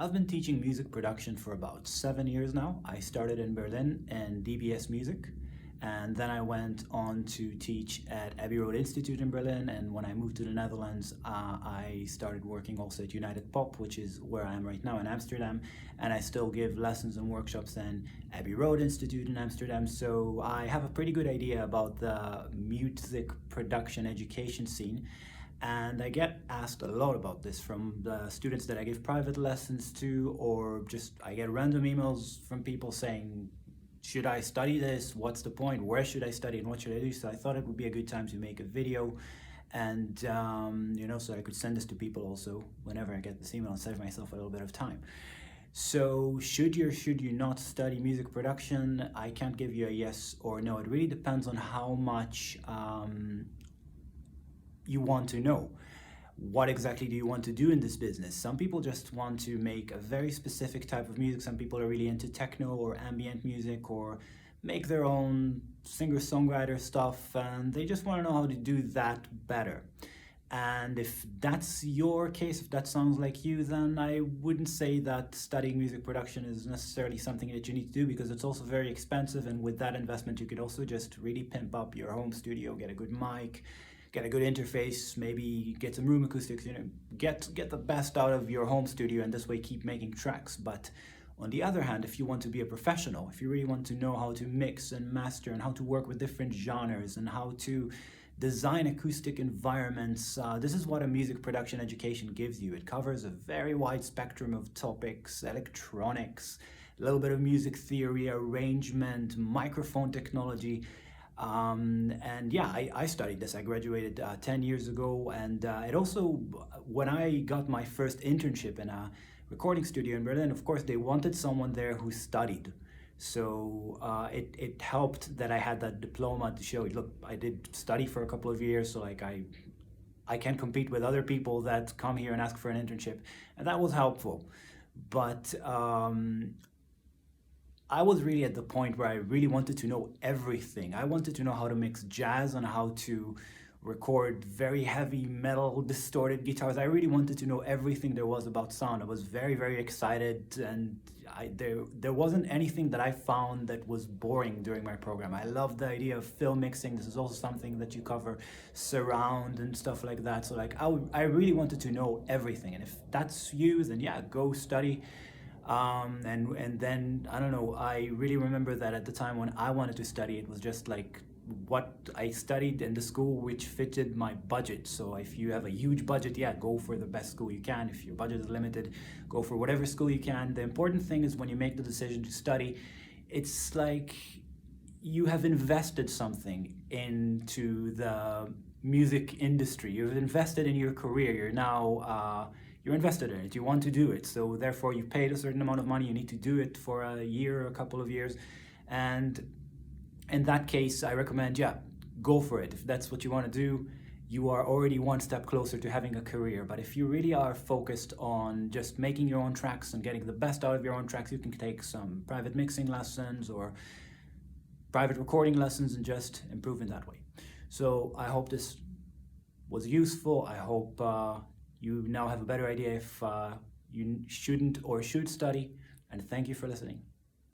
I've been teaching music production for about 7 years now. I started in Berlin in DBS Music, and then I went on to teach at Abbey Road Institute in Berlin. And when I moved to the Netherlands, I started working also at United Pop, which is where I am right now in Amsterdam. And I still give lessons and workshops in Abbey Road Institute in Amsterdam. So I have a pretty good idea about the music production education scene. And I get asked a lot about this from the students that I give private lessons to, or just I get random emails from people saying, should I study this? What's the point? Where should I study and what should I do? So I thought it would be a good time to make a video and, so I could send this to people also whenever I get this email and save myself a little bit of time. So should you or should you not study music production? I can't give you a yes or no. It really depends on how much you want to know. What exactly do you want to do in this business? Some people just want to make a very specific type of music. Some people are really into techno or ambient music, or make their own singer-songwriter stuff, and they just want to know how to do that better. And if that's your case, if that sounds like you, then I wouldn't say that studying music production is necessarily something that you need to do, because it's also very expensive, and with that investment you could also just really pimp up your home studio, get a good mic, get a good interface, maybe get some room acoustics, get the best out of your home studio, and this way keep making tracks. But on the other hand, if you want to be a professional, if you really want to know how to mix and master and how to work with different genres and how to design acoustic environments, this is what a music production education gives you. It covers a very wide spectrum of topics: electronics, a little bit of music theory, arrangement, microphone technology. And yeah, I studied this. I graduated 10 years ago, and it also, when I got my first internship in a recording studio in Berlin, of course they wanted someone there who studied. So it helped that I had that diploma to show, look, I did study for a couple of years, so like I can compete with other people that come here and ask for an internship, and that was helpful. But I was really at the point where I really wanted to know everything. I wanted to know how to mix jazz and how to record very heavy metal distorted guitars. I really wanted to know everything there was about sound. I was very, very excited, and there wasn't anything that I found that was boring during my program. I loved the idea of film mixing. This is also something that you cover, surround and stuff like that. So like I really wanted to know everything. And if that's you, then yeah, go study. And then, I don't know, I really remember that at the time when I wanted to study, it was just like what I studied in the school which fitted my budget. So if you have a huge budget, yeah, go for the best school you can. If your budget is limited, go for whatever school you can. The important thing is when you make the decision to study, it's like you have invested something into the music industry. You've invested in your career. You're invested in it. You want to do it. So therefore you've paid a certain amount of money. You need to do it for a year or a couple of years. And in that case, I recommend, yeah, go for it. If that's what you want to do, you are already one step closer to having a career. But if you really are focused on just making your own tracks and getting the best out of your own tracks, you can take some private mixing lessons or private recording lessons and just improve in that way. So I hope this was useful. I hope you now have a better idea if you shouldn't or should study. And thank you for listening.